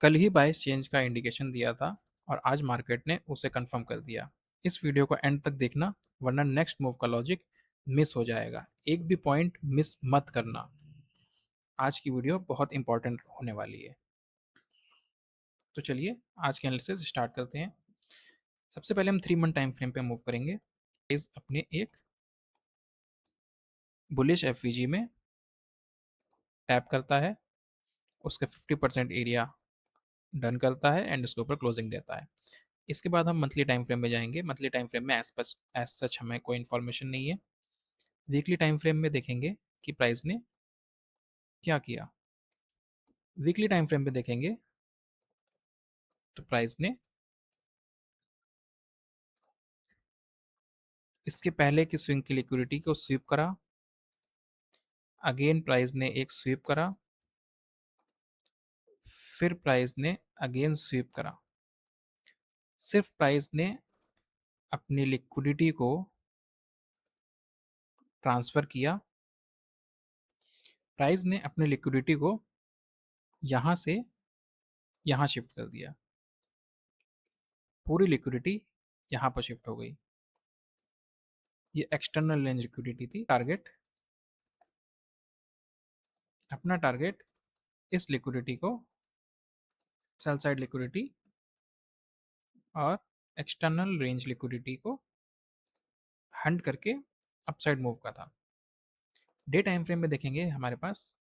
कल ही बाइस चेंज का इंडिकेशन दिया था और आज मार्केट ने उसे कंफर्म कर दिया। इस वीडियो को एंड तक देखना, वरना नेक्स्ट मूव का लॉजिक मिस हो जाएगा। एक भी पॉइंट मिस मत करना। आज की वीडियो बहुत इंपॉर्टेंट होने वाली है। तो चलिए आज के एनालिसिस स्टार्ट करते हैं। सबसे पहले हम 3 मंथ टाइम फ्रेम पे मूव करेंगे। इस अपने एक बुलिश एफवीजी में टैप करता है, उसका 50% एरिया डन करता है एंड उसके ऊपर क्लोजिंग देता है। इसके बाद हम मंथली टाइम फ्रेम में जाएंगे। मंथली टाइम फ्रेम में एज सच हमें कोई इन्फॉर्मेशन नहीं है। वीकली टाइम फ्रेम में देखेंगे कि प्राइस ने क्या किया। वीकली टाइम फ्रेम पे देखेंगे तो प्राइस ने इसके पहले की स्विंग की लिक्विडिटी को स्वीप करा। अगेन प्राइस ने एक स्वीप करा, फिर प्राइस ने अगेन स्वीप करा। सिर्फ प्राइस ने अपनी लिक्विडिटी को ट्रांसफर किया। प्राइस ने अपनी लिक्विडिटी को यहां से यहां शिफ्ट कर दिया। पूरी लिक्विडिटी यहां पर शिफ्ट हो गई। ये एक्सटर्नल रेंज लिक्विडिटी थी। अपना टारगेट इस लिक्विडिटी को, सेल साइड लिक्विडिटी और एक्सटर्नल रेंज लिक्विडिटी को हंट करके अपसाइड मूव का था। डे टाइम फ्रेम में देखेंगे हमारे पास,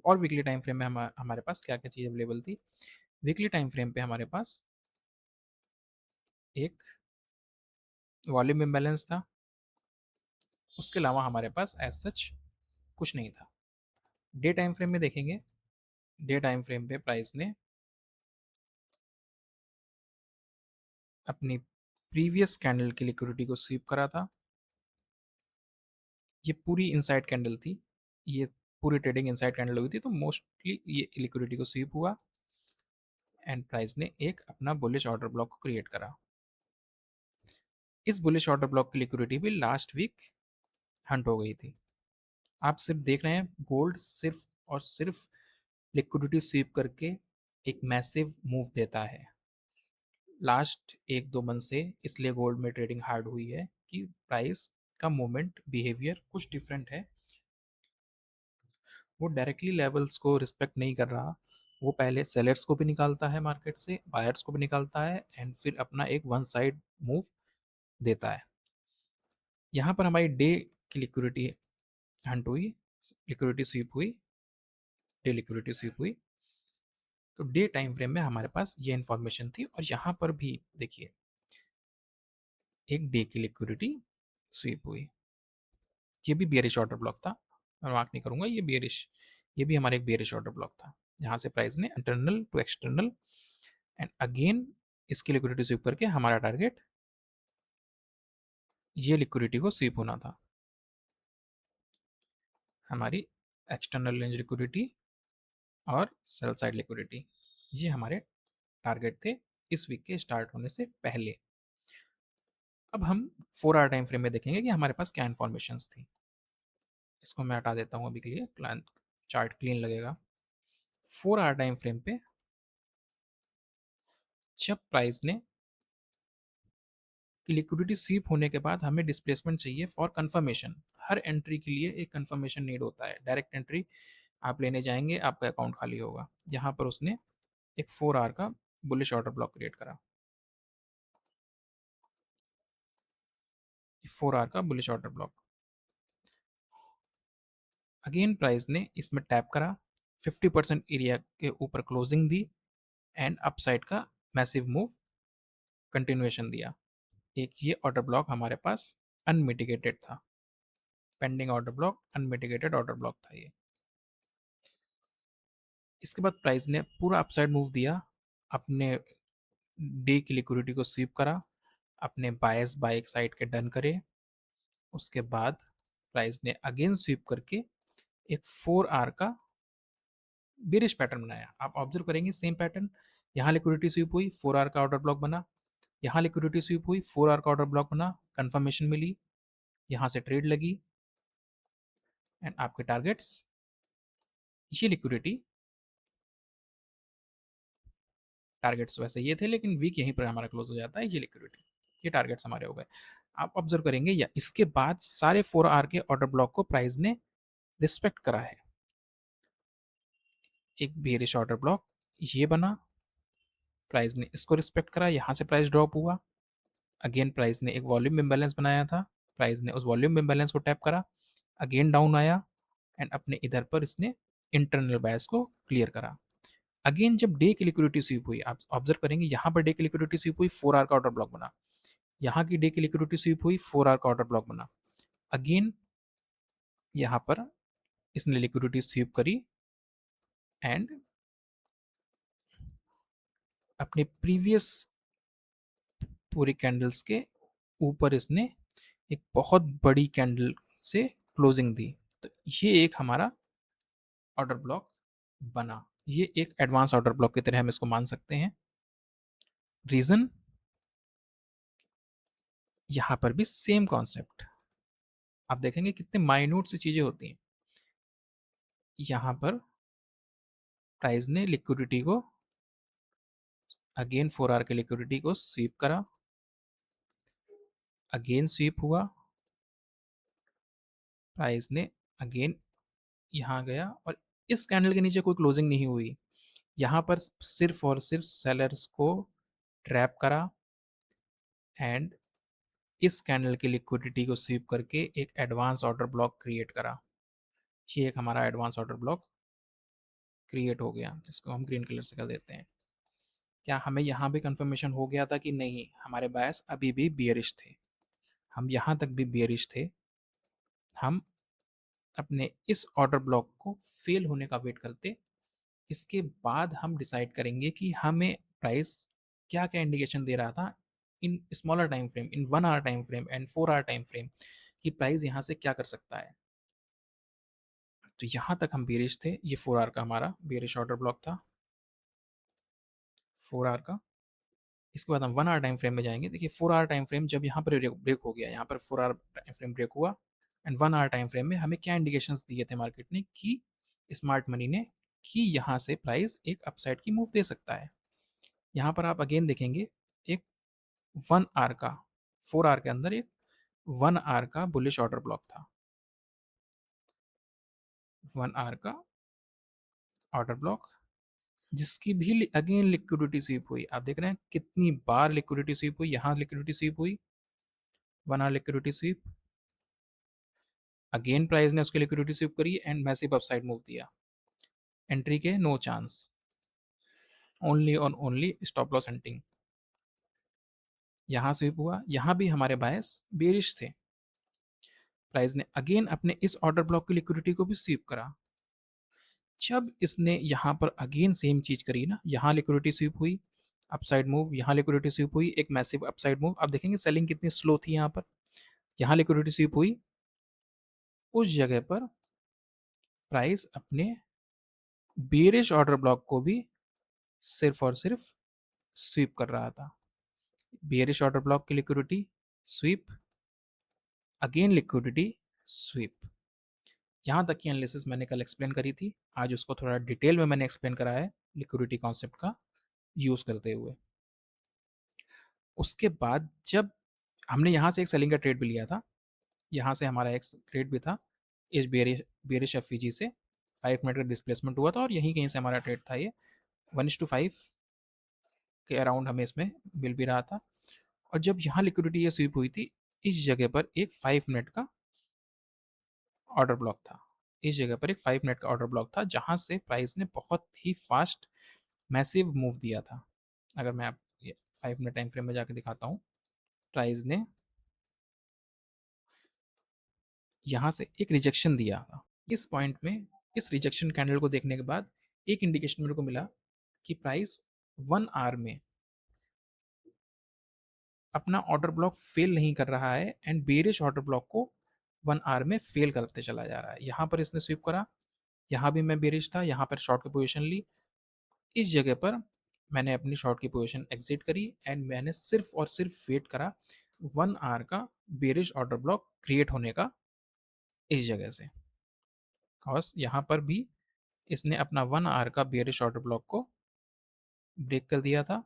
और वीकली टाइम फ्रेम में हमारे पास क्या क्या चीज़ अवेलेबल थी। वीकली टाइम फ्रेम पे हमारे पास एक वॉल्यूम इम्बैलेंस था। उसके अलावा हमारे पास एज सच कुछ नहीं था। डे टाइम फ्रेम में देखेंगे, डे टाइम फ्रेम पे प्राइस ने अपनी प्रीवियस कैंडल की लिक्विडिटी को स्वीप करा था। ये पूरी इनसाइड कैंडल थी। ये पूरी ट्रेडिंग इनसाइड कैंडल हुई थी, तो मोस्टली ये लिक्विडिटी को स्वीप हुआ एंड प्राइस ने एक अपना बुलिश ऑर्डर ब्लॉक को क्रिएट करा। इस बुलिश ऑर्डर ब्लॉक की लिक्विडिटी भी लास्ट वीक हंट हो गई थी। आप सिर्फ देख रहे हैं गोल्ड सिर्फ और सिर्फ लिक्विडिटी स्वीप करके एक मैसिव मूव देता है। लास्ट 1-2 मंथ से इसलिए गोल्ड में ट्रेडिंग हार्ड हुई है कि प्राइस का मूवमेंट बिहेवियर कुछ डिफरेंट है। वो डायरेक्टली लेवल्स को रिस्पेक्ट नहीं कर रहा। वो पहले सेलर्स को भी निकालता है मार्केट से, बायर्स को भी निकालता है एंड फिर अपना एक वन साइड मूव देता है। यहाँ पर हमारी डे की लिक्विडिटी हंट हुई, लिक्विडिटी स्वीप हुई, डे लिक्विडिटी स्वीप हुई। तो डे टाइम फ्रेम में हमारे पास ये इन्फॉर्मेशन थी और यहाँ पर भी देखिए एक डे की लिक्विडिटी स्वीप हुई। ये भी बियरिश ऑर्डर ब्लॉक था, मैं मार्क नहीं करूंगा, ये बियरिश, ये भी हमारा एक बियरिश ऑर्डर ब्लॉक था। यहाँ से प्राइस ने internal to external and again इसकी लिक्विडिटी स्वीप करके हमारा टारगेट ये लिक्विडिटी को स्वीप होना था। हमारी एक्सटर्नल रेंज लिक्विडिटी और सेल साइड लिक्विडिटी, ये हमारे टारगेट थे इस वीक के स्टार्ट होने से पहले। अब हम 4 आवर टाइम फ्रेम में देखेंगे कि हमारे पास क्या इन्फॉर्मेशन थी। इसको मैं हटा देता हूँ अभी के लिए, चार्ट क्लीन लगेगा। 4 आवर टाइम फ्रेम पे जब प्राइस ने कि लिक्विडिटी स्वीप होने के बाद हमें डिस्प्लेसमेंट चाहिए फॉर कंफर्मेशन। हर एंट्री के लिए एक कंफर्मेशन नीड होता है। डायरेक्ट एंट्री आप लेने जाएंगे, आपका अकाउंट खाली होगा। यहाँ पर उसने एक 4 आवर का बुलिश ऑर्डर ब्लॉक क्रिएट करा। 4 आवर का bullish order block. Again price ने इसमें टैप करा, 50% एरिया के ऊपर क्लोजिंग दी एंड अपसाइड का मैसिव मूव कंटिन्यूएशन दिया। एक ये ऑर्डर ब्लॉक हमारे पास अनमिटिगेटेड था। Pending order block, unmitigated order block था ये। इसके बाद प्राइस ने पूरा अपसाइड मूव दिया, अपने डे की लिक्विडिटी को स्वीप करा, अपने बायस बाय साइड के डन करे। उसके बाद प्राइस ने अगेन स्वीप करके एक 4 आवर का बेरिश पैटर्न बनाया। आप ऑब्जर्व करेंगे सेम पैटर्न। यहाँ लिक्विडिटी स्वीप हुई, 4 आवर का ऑर्डर ब्लॉक बना। यहाँ लिक्विडिटी स्वीप हुई, 4 आवर का ऑर्डर ब्लॉक बना, कंफर्मेशन मिली, यहाँ से ट्रेड लगी एंड आपके टारगेट्स ये लिक्विडिटी टारगेट्स वैसे ये थे, लेकिन वीक यहीं पर हमारा क्लोज हो जाता है, ये लिक्विडिटी, ये टारगेट्स हमारे हो गए। आप ऑब्जर्व करेंगे या इसके बाद सारे 4 आवर के ऑर्डर ब्लॉक को प्राइस ने रिस्पेक्ट करा है। एक बेरिश ऑर्डर ब्लॉक ये बना, प्राइस ने इसको रिस्पेक्ट करा, यहाँ से प्राइस ड्रॉप हुआ, अगेन प्राइस ने एक वॉल्यूम इम्बैलेंस बनाया था, प्राइस ने उस वॉल्यूम इम्बैलेंस को टैप करा, अगेन डाउन आया एंड अपने इधर पर इसने इंटरनल बायस को क्लियर करा। अगेन जब डे की लिक्विडिटी स्वीप हुई, आप ऑब्जर्व करेंगे यहाँ पर डे की लिक्विडिटी स्वीप हुई, 4 आवर का ऑर्डर ब्लॉक बना, यहाँ की डे की लिक्विडिटी स्वीप हुई, 4 आवर का ऑर्डर ब्लॉक बना, अगेन यहाँ पर इसने लिक्विडिटी स्वीप करी एंड अपने प्रीवियस पूरी कैंडल्स के ऊपर इसने एक बहुत बड़ी कैंडल से क्लोजिंग दी। तो ये एक हमारा ऑर्डर ब्लॉक बना, ये एक एडवांस ऑर्डर ब्लॉक की तरह हम इसको मान सकते हैं। रीजन, यहां पर भी सेम कॉन्सेप्ट, आप देखेंगे कितने माइन्यूट सी चीजें होती हैं। यहां पर प्राइस ने लिक्विडिटी को अगेन 4 आवर के लिक्विडिटी को स्वीप करा, अगेन स्वीप हुआ, प्राइस ने अगेन यहाँ गया और इस कैंडल के नीचे कोई क्लोजिंग नहीं हुई, यहाँ पर सिर्फ और सिर्फ सेलर्स को ट्रैप करा एंड इस कैंडल की लिक्विडिटी को स्वीप करके एक एडवांस ऑर्डर ब्लॉक क्रिएट करा। ये एक हमारा एडवांस ऑर्डर ब्लॉक क्रिएट हो गया, जिसको हम ग्रीन कलर से कर देते हैं। क्या हमें यहाँ भी कंफर्मेशन हो गया था कि नहीं, हमारे बायस अभी भी बियरिश थे, हम यहाँ तक भी बियरिश थे। हम अपने इस ऑर्डर ब्लॉक को फेल होने का वेट करते, इसके बाद हम डिसाइड करेंगे कि हमें प्राइस क्या क्या इंडिकेशन दे रहा था in smaller time frame, in 1 hour time frame and 4 hour time frame, कि प्राइस यहाँ से क्या कर सकता है। तो यहाँ तक हम बेरिश थे, ये 4 आवर का हमारा बेरिश ऑर्डर ब्लॉक था, 4 आवर का। इसके बाद हम 1 आवर टाइम फ्रेम में जाएंगे। देखिए 4 आवर टाइम फ्रेम जब यहाँ पर ब्रेक हो गया, यहाँ पर 4 आवर टाइम फ्रेम ब्रेक हुआ एंड 1 आवर टाइम फ्रेम में हमें क्या इंडिकेशंस दिए थे मार्केट ने, कि स्मार्ट मनी ने, कि यहाँ से प्राइस एक अपसाइड की मूव दे सकता है। यहाँ पर आप अगेन देखेंगे एक 1 आवर का, 4 आवर के अंदर एक 1 आवर का बुलिश ऑर्डर ब्लॉक था, 1 आवर का ऑर्डर ब्लॉक, जिसकी भी अगेन लिक्विडिटी स्वीप हुई। आप देख रहे हैं कितनी बार लिक्विडिटी स्वीप हुई, यहाँ लिक्विडिटी स्वीप हुई, 1 hour liquidity sweep, again price ने उसकी लिक्विडिटी स्वीप करी एंड मैसिव अपसाइड मूव दिया। एंट्री के no chance, only on only stop loss hunting. यहाँ स्वीप हुआ, यहाँ भी हमारे बायस बेरिश थे, प्राइस ने अगेन अपने इस ऑर्डर ब्लॉक की लिक्विडिटी को भी स्वीप करा। जब इसने यहाँ पर अगेन सेम चीज करी ना, यहाँ लिक्विडिटी स्वीप हुई, अपसाइड मूव, यहाँ लिक्विडिटी स्वीप हुई, एक मैसिव अपसाइड मूव। आप देखेंगे सेलिंग कितनी स्लो थी यहाँ पर, यहाँ लिक्विडिटी स्वीप हुई, उस जगह पर प्राइस अपने बेरिश ऑर्डर ब्लॉक को भी सिर्फ और सिर्फ स्वीप कर रहा था। बेरिश ऑर्डर ब्लॉक की liquidity sweep, again liquidity SVEEP. यहाँ तक की एनालिसिस मैंने कल एक्सप्लेन करी थी, आज उसको थोड़ा डिटेल में मैंने एक्सप्लेन करा है लिक्विडिटी कॉन्सेप्ट का यूज़ करते हुए। उसके बाद जब हमने यहाँ से एक सेलिंग का ट्रेड भी लिया था, यहाँ से हमारा एक ट्रेड भी था इस बेरिश एफईजी से, 5 मिनट का डिस्प्लेसमेंट हुआ था और यहीं कहीं से हमारा ट्रेड था ये, 1:5 के अराउंड हमें इसमें मिल भी रहा था। और जब यहाँ लिक्विडिटी ये स्वीप हुई थी, इस जगह पर एक 5 मिनट का ऑर्डर ब्लॉक था, इस जगह पर एक 5 मिनट का ऑर्डर ब्लॉक था, जहाँ से प्राइस ने बहुत ही फास्ट मैसिव मूव दिया था। अगर मैं आप 5 मिनट टाइम फ्रेम में जाकर दिखाता हूँ, प्राइस ने यहाँ से एक रिजेक्शन दिया। इस पॉइंट में इस रिजेक्शन कैंडल को देखने के बाद एक इंडिकेशन मेरे को मिला कि प्राइस 1 आवर में अपना ऑर्डर ब्लॉक फेल नहीं कर रहा है एंड बेरिश ऑर्डर ब्लॉक को 1 आवर में फेल करते चला जा रहा है। यहाँ पर इसने स्वीप करा, यहाँ भी मैं बेरिश था, यहाँ पर शॉर्ट की पोजीशन ली, इस जगह पर मैंने अपनी शॉर्ट की पोजीशन एग्जिट करी एंड मैंने सिर्फ और सिर्फ वेट करा 1 आवर का बेरिश ऑर्डर ब्लॉक क्रिएट होने का इस जगह से। कॉज यहाँ पर भी इसने अपना 1 आवर का बेरिश ऑर्डर ब्लॉक को ब्रेक कर दिया था,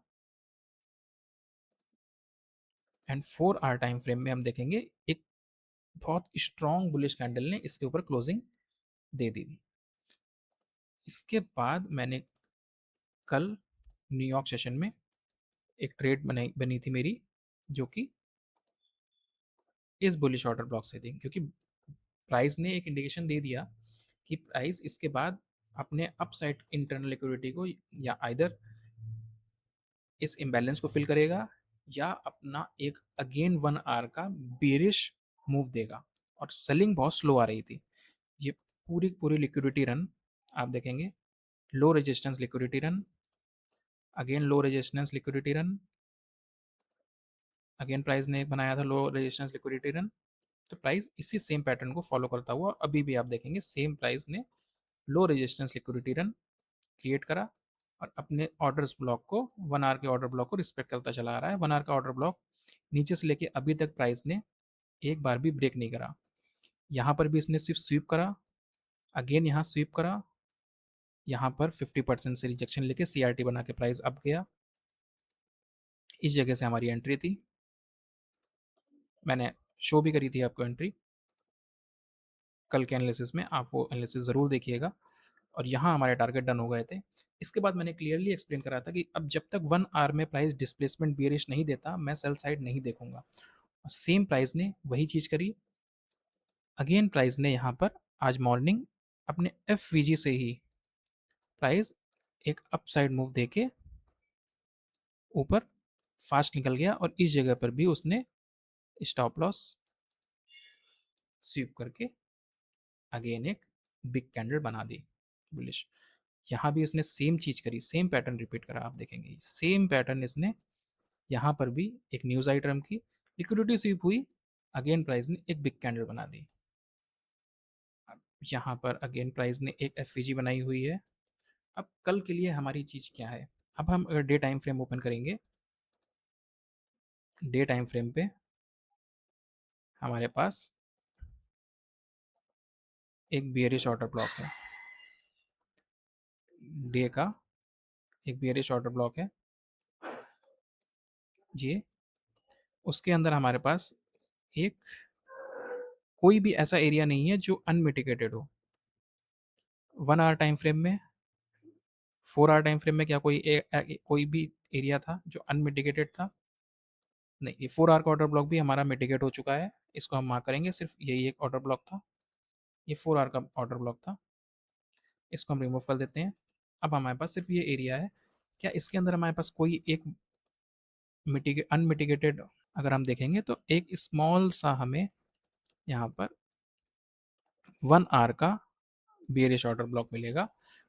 एंड 4 आवर टाइम फ्रेम में हम देखेंगे एक बहुत स्ट्रॉन्ग बुलिश कैंडल ने इसके ऊपर क्लोजिंग दे दी थी। इसके बाद मैंने कल न्यूयॉर्क सेशन में एक ट्रेड बनी थी मेरी, जो कि इस बुलिश ऑर्डर ब्लॉक से थी, क्योंकि प्राइस ने एक इंडिकेशन दे दिया कि प्राइस इसके बाद अपने अपसाइड इंटरनल लिक्विडिटी को या आइदर इस इम्बैलेंस को फिल करेगा या अपना एक अगेन 1 आवर का बेरिश मूव देगा। और सेलिंग बहुत स्लो आ रही थी। ये पूरी पूरी लिक्विडिटी रन आप देखेंगे, low resistance liquidity run, again low resistance liquidity run, again price ने एक बनाया था लो रेजिस्टेंस लिक्विडिटी रन। तो प्राइस इसी सेम पैटर्न को फॉलो करता हुआ अभी भी आप देखेंगे सेम प्राइस ने low resistance liquidity run create करा और अपने ऑर्डर्स ब्लॉक को 1 आवर के ऑर्डर ब्लॉक को रिस्पेक्ट करता चला आ रहा है। 1 आवर का ऑर्डर ब्लॉक नीचे से लेके अभी तक प्राइस ने एक बार भी ब्रेक नहीं करा। यहाँ पर भी इसने सिर्फ स्वीप करा, अगेन यहाँ स्वीप करा, यहाँ पर 50% से रिजेक्शन लेके CRT बना के प्राइस अप गया। इस जगह से हमारी एंट्री थी, मैंने शो भी करी थी आपको एंट्री कल के एनालिसिस में, आप वो एनालिसिस ज़रूर देखिएगा। और यहाँ हमारे टारगेट डन हो गए थे। इसके बाद मैंने क्लियरली एक्सप्लेन करा था कि अब जब तक 1 आवर में प्राइस डिस्प्लेसमेंट बियरिश नहीं देता मैं सेल साइड नहीं देखूंगा। और सेम प्राइस ने वही चीज़ करी। अगेन प्राइस ने यहाँ पर आज मॉर्निंग अपने FVG से ही प्राइस एक अपसाइड मूव देके ऊपर फास्ट निकल गया और इस जगह पर भी उसने स्टॉप लॉस स्वीप करके अगेन एक बिग कैंडल बना दी बुलिश। यहाँ भी इसने सेम चीज़ करी, सेम पैटर्न रिपीट करा। आप देखेंगे सेम पैटर्न इसने यहाँ पर भी एक न्यूज़ आइटम की लिक्विडिटी स्वीप हुई, अगेन प्राइस ने एक बिग कैंडल बना दी। अब यहाँ पर अगेन प्राइस ने एक FVG बनाई हुई है। अब कल के लिए हमारी चीज़ क्या है, अब हम अगर डे टाइम फ्रेम ओपन करेंगे, डे टाइम फ्रेम पे हमारे पास एक बियरिश ऑर्डर ब्लॉक है, डे का एक बियरिश ऑर्डर ब्लॉक है ये। उसके अंदर हमारे पास एक कोई भी ऐसा एरिया नहीं है जो अनमिटिगेटेड हो। 1 आवर टाइम फ्रेम में, 4 आवर टाइम फ्रेम में क्या कोई भी एरिया था जो अनमिटिगेटेड था? नहीं। ये 4 आवर का ऑर्डर ब्लॉक भी हमारा मिटिगेट हो चुका है, इसको हम मार्क करेंगे। सिर्फ यही एक ऑर्डर ब्लॉक था, ये 4 आवर का ऑर्डर ब्लॉक था, इसको हम रिमूव कर देते हैं। अब हमारे पास सिर्फ ये एरिया है। क्या इसके अंदर हमारे पास कोई एक अनमिटिगेटेड अगर हम देखेंगे तो एक स्मॉल सा हमें यहाँ पर 1 आवर का बेयरिश ऑर्डर ब्लॉक मिलेगा,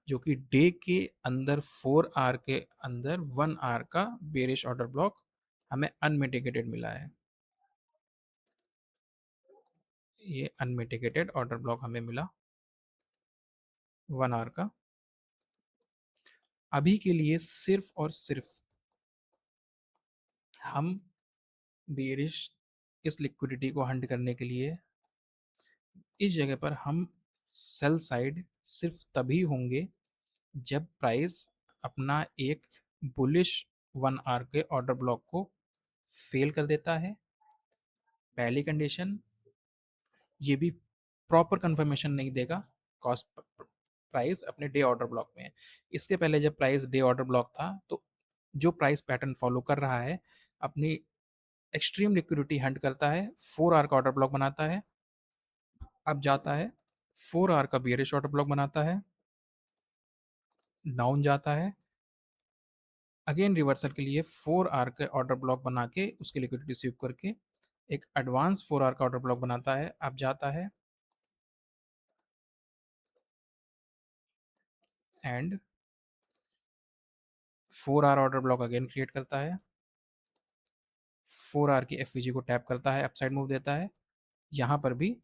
जो कि डे के अंदर 4 आवर के अंदर 1 आवर का बेयरिश ऑर्डर ब्लॉक हमें अनमिटिगेटेड मिला है। ये अनमिटिगेटेड ऑर्डर ब्लॉक हमें मिला 1 आवर का। अभी के लिए सिर्फ और सिर्फ हम बेयरिश इस लिक्विडिटी को हंट करने के लिए इस जगह पर हम सेल साइड सिर्फ तभी होंगे जब प्राइस अपना एक बुलिश 1 आवर के ऑर्डर ब्लॉक को फेल कर देता है। पहली कंडीशन, ये भी प्रॉपर कंफर्मेशन नहीं देगा कॉस्ट प्राइस अपने डे ऑर्डर ब्लॉक में है। इसके पहले जब प्राइस डे ऑर्डर ब्लॉक था तो जो प्राइस पैटर्न फॉलो कर रहा है, अपनी एक्सट्रीम लिक्विडिटी हंट करता है, 4 आवर का ऑर्डर ब्लॉक बनाता है, अब जाता है 4 आवर का बियरिश ऑर्डर ब्लॉक बनाता है, डाउन जाता है, अगेन रिवर्सल के लिए 4 आवर के ऑर्डर ब्लॉक बना के उसकी लिक्विडिटी स्वीप करके एक एडवांस 4 आवर का ऑर्डर ब्लॉक बनाता है, अब जाता है and 4 hour order block again create करता है, 4 आवर की FVG को टैप करता है, अपसाइड मूव देता है। यहाँ पर भी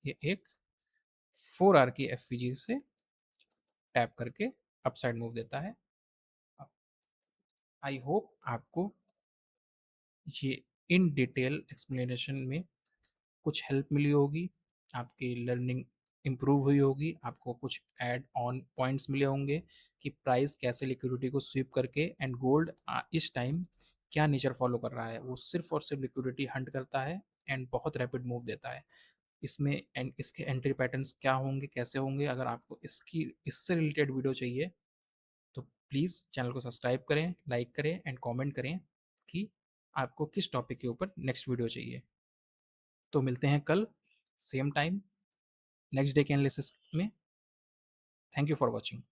ये एक 4 आवर की FVG से टैप करके अपसाइड मूव देता है। आई होप आपको ये इन डिटेल एक्सप्लेनेशन में कुछ हेल्प मिली होगी, आपकी लर्निंग इम्प्रूव हुई होगी, आपको कुछ ऐड ऑन पॉइंट्स मिले होंगे कि प्राइस कैसे लिक्विडिटी को स्वीप करके एंड गोल्ड इस टाइम क्या नेचर फॉलो कर रहा है। वो सिर्फ और सिर्फ लिक्विडिटी हंट करता है एंड बहुत रैपिड मूव देता है। इसमें एंड इसके एंट्री पैटर्न्स क्या होंगे, कैसे होंगे, अगर आपको इसकी इससे रिलेटेड वीडियो चाहिए तो प्लीज़ चैनल को सब्सक्राइब करें, लाइक करें एंड कमेंट करें कि आपको किस टॉपिक के ऊपर नेक्स्ट वीडियो चाहिए। तो मिलते हैं कल सेम टाइम नेक्स्ट डे के एनालिसिस में। Thank you for watching.